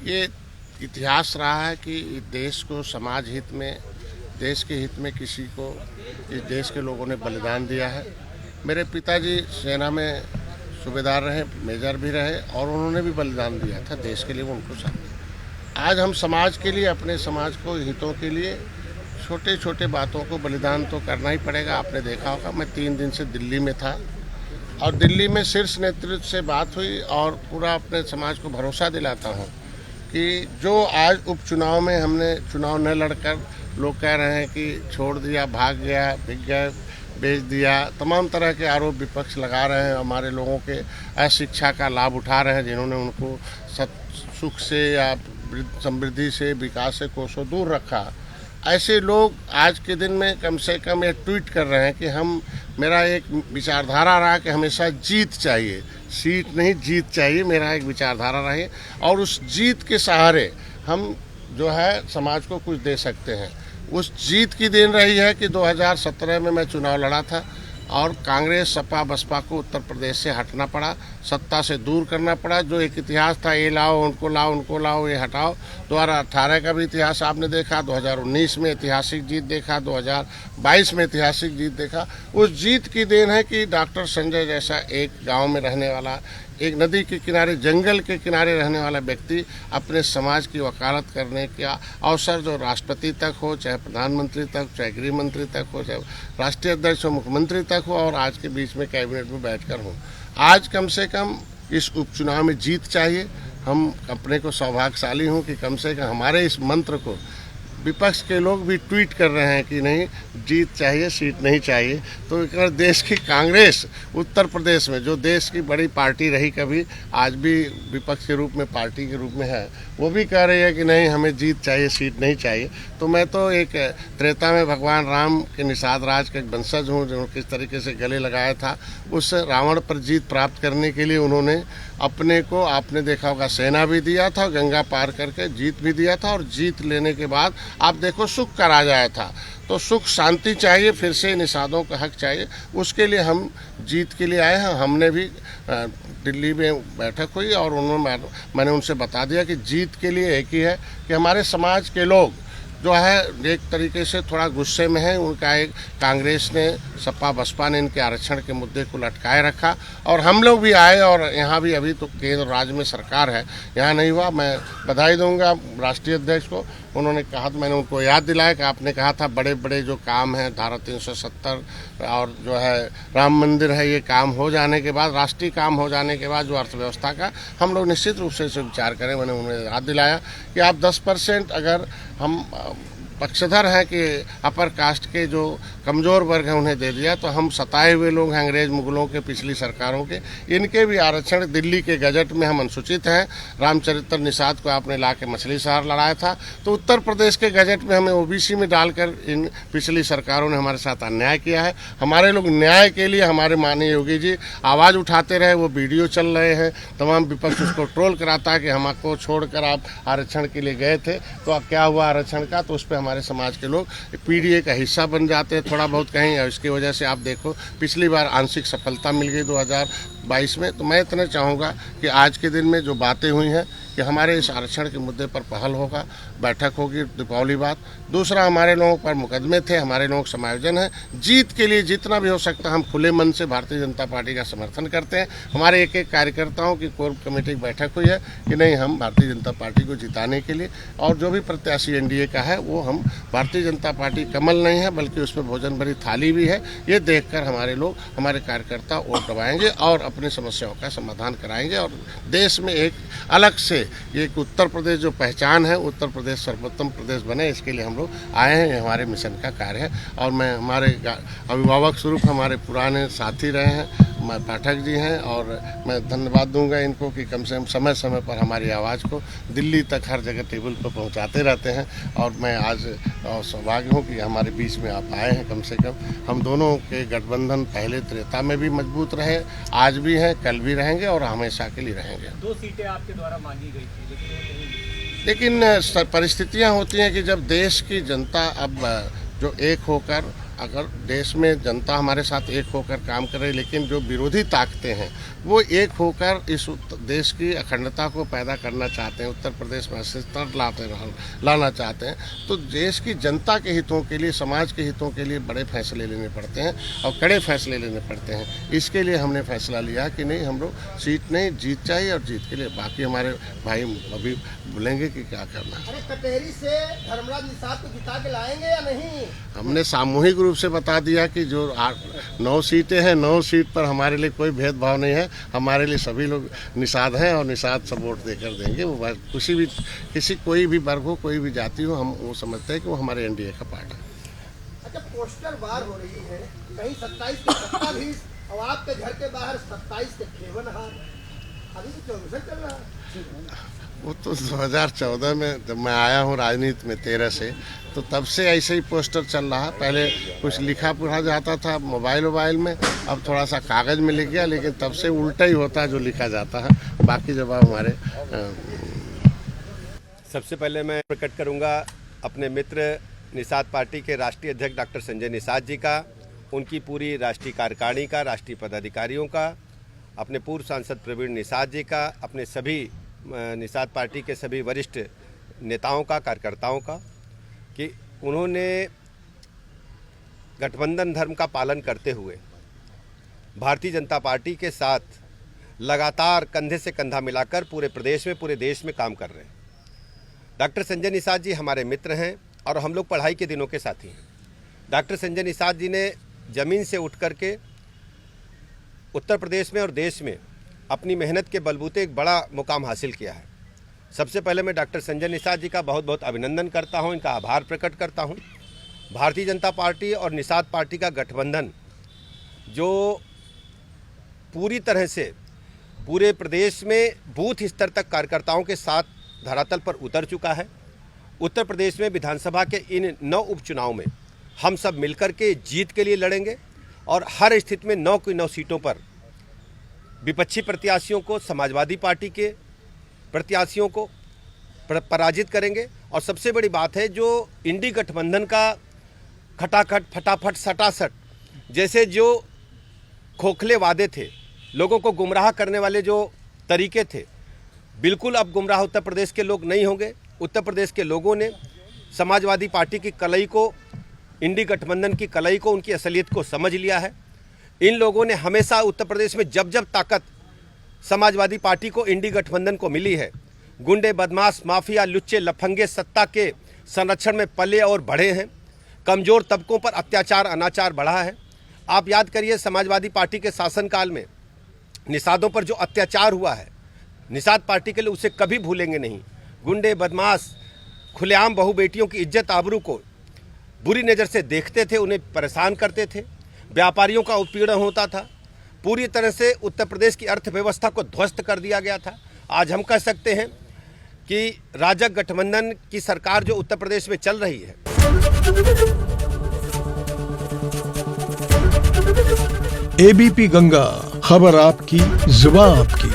ये इतिहास रहा है कि देश को समाज हित में, देश के हित में किसी को इस देश के लोगों ने बलिदान दिया है। मेरे पिताजी सेना में सूबेदार रहे, मेजर भी रहे और उन्होंने भी बलिदान दिया था देश के लिए, वो उनको साथ। आज हम समाज के लिए, अपने समाज को हितों के लिए छोटे छोटे बातों को बलिदान तो करना ही पड़ेगा। आपने देखा होगा, मैं 3 दिन से दिल्ली में था और दिल्ली में शीर्ष नेतृत्व से बात हुई और पूरा अपने समाज को भरोसा दिलाता हूँ कि जो आज उपचुनाव में हमने चुनाव न लड़कर लोग कह रहे हैं कि छोड़ दिया, भाग गया, बिक गए, बेच दिया, तमाम तरह के आरोप विपक्ष लगा रहे हैं। हमारे लोगों के अशिक्षा का लाभ उठा रहे हैं, जिन्होंने उनको सुख से या समृद्धि से, विकास से कोसों दूर रखा। ऐसे लोग आज के दिन में कम से कम ये ट्वीट कर रहे हैं कि मेरा एक विचारधारा रहा कि हमेशा जीत चाहिए, सीट नहीं जीत चाहिए, मेरा एक विचारधारा रही और उस जीत के सहारे हम जो है समाज को कुछ दे सकते हैं। उस जीत की देन रही है कि 2017 में मैं चुनाव लड़ा था और कांग्रेस, सपा, बसपा को उत्तर प्रदेश से हटना पड़ा, सत्ता से दूर करना पड़ा। जो एक इतिहास था, ये लाओ, उनको लाओ, उनको लाओ, ये हटाओ। 2018 का भी इतिहास आपने देखा, 2019 में ऐतिहासिक जीत देखा, 2022 में ऐतिहासिक जीत देखा। उस जीत की देन है कि डॉक्टर संजय जैसा एक गांव में रहने वाला, एक नदी के किनारे, जंगल के किनारे रहने वाला व्यक्ति अपने समाज की वकालत करने का अवसर जो राष्ट्रपति तक हो, चाहे प्रधानमंत्री तक, चाहे गृह मंत्री तक हो, चाहे राष्ट्रीय अध्यक्ष हो, मुख्यमंत्री तक हो और आज के बीच में कैबिनेट में बैठकर हो। आज कम से कम इस उपचुनाव में जीत चाहिए। हम अपने को सौभाग्यशाली हूँ कि कम से कम हमारे इस मंत्र को विपक्ष के लोग भी ट्वीट कर रहे हैं कि नहीं, जीत चाहिए, सीट नहीं चाहिए। तो अगर देश की कांग्रेस उत्तर प्रदेश में, जो देश की बड़ी पार्टी रही कभी, आज भी विपक्ष के रूप में, पार्टी के रूप में है, वो भी कह रही है कि नहीं, हमें जीत चाहिए, सीट नहीं चाहिए। तो मैं तो एक त्रेता में भगवान राम के निषाद राज का एक वंशज हूँ, जो किस तरीके से गले लगाया था। उस रावण पर जीत प्राप्त करने के लिए उन्होंने अपने को, आपने देखा होगा, सेना भी दिया था, गंगा पार करके जीत भी दिया था और जीत लेने के बाद आप देखो सुख का राज आया था। तो सुख शांति चाहिए, फिर से निषादों का हक चाहिए, उसके लिए हम जीत के लिए आए हैं। हमने भी दिल्ली में बैठक हुई और मैंने उनसे बता दिया कि जीत के लिए एक ही है कि हमारे समाज के लोग जो है एक तरीके से थोड़ा गुस्से में है। उनका एक कांग्रेस ने, सपा, बसपा ने इनके आरक्षण के मुद्दे को लटकाए रखा और हम लोग भी आए और यहाँ भी अभी तो केंद्र राज्य में सरकार है, यहाँ नहीं हुआ। मैं बधाई दूंगा राष्ट्रीय अध्यक्ष को। उन्होंने कहा, तो मैंने उनको याद दिलाया कि आपने कहा था बड़े बड़े जो काम हैं, धारा 370 और जो है राम मंदिर है, ये काम हो जाने के बाद, राष्ट्रीय काम हो जाने के बाद जो अर्थव्यवस्था का, हम लोग निश्चित रूप से इसे विचार करें। मैंने उन्हें याद दिलाया कि आप 10% अगर हम पक्षधर हैं कि अपर कास्ट के जो कमज़ोर वर्ग हैं उन्हें दे दिया, तो हम सताए हुए लोग हैं अंग्रेज मुगलों के, पिछली सरकारों के, इनके भी आरक्षण दिल्ली के गजट में हम अनुसूचित हैं। रामचरित्र निषाद को आपने ला के मछली शहर लड़ाया था, तो उत्तर प्रदेश के गजट में हमें ओबीसी में डालकर इन पिछली सरकारों ने हमारे साथ अन्याय किया है। हमारे लोग न्याय के लिए, हमारे माननीय योगी जी आवाज़ उठाते रहे, वो वीडियो चल रहे हैं, तमाम विपक्ष उसको ट्रोल कराता है कि हमको छोड़कर आप आरक्षण के लिए गए थे, तो अब क्या हुआ आरक्षण का। तो उस पर हमारे समाज के लोग पीडीए का हिस्सा बन जाते हैं थोड़ा बहुत कहीं, और इसकी वजह से आप देखो पिछली बार आंशिक सफलता मिल गई 2022 में। तो मैं इतना चाहूँगा कि आज के दिन में जो बातें हुई हैं कि हमारे इस आरक्षण के मुद्दे पर पहल होगा, बैठक होगी दीपावली बाद। दूसरा, हमारे लोगों पर मुकदमे थे, हमारे लोगों का समायोजन है। जीत के लिए जितना भी हो सकता है हम खुले मन से भारतीय जनता पार्टी का समर्थन करते हैं। हमारे एक एक कार्यकर्ताओं की कोर कमेटी की बैठक हुई है कि नहीं, हम भारतीय जनता पार्टी को जिताने के लिए, और जो भी प्रत्याशी एनडीए का है वो हम भारतीय जनता पार्टी कमल नहीं है बल्कि उसमें भोजन भरी थाली भी है, ये देखकर हमारे लोग, हमारे कार्यकर्ता वोट दबाएंगे और अपनी समस्याओं का समाधान कराएंगे और देश में एक अलग से ये उत्तर प्रदेश जो पहचान है, उत्तर प्रदेश सर्वोत्तम प्रदेश बने, इसके लिए हम लोग आए हैं। हमारे मिशन का कार्य है और मैं, हमारे अभिभावक स्वरूप हमारे पुराने साथी रहे हैं, पाठक जी हैं, और मैं धन्यवाद दूंगा इनको कि कम से कम समय समय पर हमारी आवाज़ को दिल्ली तक हर जगह टेबल पर पहुंचाते रहते हैं। और मैं आज सौभाग्य हूं कि हमारे बीच में आप आए हैं। कम से कम हम दोनों के गठबंधन पहले त्रेता में भी मजबूत रहे, आज भी हैं, कल भी रहेंगे और हमेशा के लिए रहेंगे। 2 सीटें आपके द्वारा मांगी गई थी, लेकिन परिस्थितियां होती हैं कि जब देश की जनता अब जो एक होकर अगर देश में जनता हमारे साथ एक होकर काम करे, लेकिन जो विरोधी ताकतें हैं वो एक होकर इस देश की अखंडता को पैदा करना चाहते हैं, उत्तर प्रदेश में अस्तित्व लाना चाहते हैं, तो देश की जनता के हितों के लिए, समाज के हितों के लिए बड़े फैसले लेने पड़ते हैं और कड़े फैसले लेने पड़ते हैं। इसके लिए हमने फैसला लिया कि नहीं, हम लोग सीट नहीं, जीत चाहिए, और जीत के लिए बाकी हमारे भाई अभी बोलेंगे कि क्या करना है। अरे कटेरी से धर्मराज निषाद को जिता के लाएंगे या नहीं? हमने सामूहिक रूप से बता दिया कि जो 9 सीटें हैं, 9 सीट पर हमारे लिए कोई भेदभाव नहीं है, हमारे लिए सभी लोग निषाद हैं और निषाद सब वोट देकर देंगे। वो किसी कोई भी वर्ग हो, कोई भी जाति हो, हम वो समझते हैं कि वो हमारे एनडीए का पार्ट है। अच्छा, पोस्टर वार हो रही है, कहीं 27 के 27 और आपके घर के बाहर 27 के 53 हार, अभी तो 24 चल रहा है। वो तो 2014 में जब मैं आया हूँ राजनीति में 13 से, तो तब से ऐसे ही पोस्टर चल रहा है। पहले कुछ लिखा पढ़ा जाता था मोबाइल में, अब थोड़ा सा कागज़ में लिख गया, लेकिन तब से उल्टा ही होता है जो लिखा जाता है। बाकी जब हमारे सबसे पहले मैं प्रकट करूंगा अपने मित्र निषाद पार्टी के राष्ट्रीय अध्यक्ष डॉक्टर संजय निषाद जी का, उनकी पूरी राष्ट्रीय कार्यकारिणी का, राष्ट्रीय पदाधिकारियों का, अपने पूर्व सांसद प्रवीण निषाद जी का, अपने सभी निषाद पार्टी के सभी वरिष्ठ नेताओं का, कार्यकर्ताओं का, कि उन्होंने गठबंधन धर्म का पालन करते हुए भारतीय जनता पार्टी के साथ लगातार कंधे से कंधा मिलाकर पूरे प्रदेश में, पूरे देश में काम कर रहे हैं। डॉक्टर संजय निषाद जी हमारे मित्र हैं और हम लोग पढ़ाई के दिनों के साथी हैं। डॉक्टर संजय निषाद जी ने ज़मीन से उठ करके उत्तर प्रदेश में और देश में अपनी मेहनत के बलबूते एक बड़ा मुकाम हासिल किया है। सबसे पहले मैं डॉक्टर संजय निषाद जी का बहुत बहुत अभिनंदन करता हूं, इनका आभार प्रकट करता हूं। भारतीय जनता पार्टी और निषाद पार्टी का गठबंधन जो पूरी तरह से पूरे प्रदेश में बूथ स्तर तक कार्यकर्ताओं के साथ धरातल पर उतर चुका है। उत्तर प्रदेश में विधानसभा के इन 9 उपचुनाव में हम सब मिलकर के जीत के लिए लड़ेंगे और हर स्थिति में 9 की 9 सीटों पर विपक्षी प्रत्याशियों को, समाजवादी पार्टी के प्रत्याशियों को पराजित करेंगे। और सबसे बड़ी बात है, जो इंडी गठबंधन का खटाखट, फटाफट, सटासट जैसे जो खोखले वादे थे, लोगों को गुमराह करने वाले जो तरीके थे, बिल्कुल अब गुमराह उत्तर प्रदेश के लोग नहीं होंगे। उत्तर प्रदेश के लोगों ने समाजवादी पार्टी की कलई को, इंडी गठबंधन की कलई को, उनकी असलियत को समझ लिया है। इन लोगों ने हमेशा उत्तर प्रदेश में जब जब ताकत समाजवादी पार्टी को, इंडी गठबंधन को मिली है, गुंडे, बदमाश, माफिया, लुच्चे, लफंगे सत्ता के संरक्षण में पले और बढ़े हैं। कमज़ोर तबकों पर अत्याचार, अनाचार बढ़ा है। आप याद करिए, समाजवादी पार्टी के शासनकाल में निषादों पर जो अत्याचार हुआ है, निषाद पार्टी के लिए उसे कभी भूलेंगे नहीं। गुंडे, बदमाश खुलेआम बहू बेटियों की इज्जत आबरू को बुरी नज़र से देखते थे, उन्हें परेशान करते थे, व्यापारियों का उत्पीड़न होता था। पूरी तरह से उत्तर प्रदेश की अर्थव्यवस्था को ध्वस्त कर दिया गया था। आज हम कह सकते हैं कि राजग गठबंधन की सरकार जो उत्तर प्रदेश में चल रही है, एबीपी गंगा, खबर आपकी, जुबान आपकी।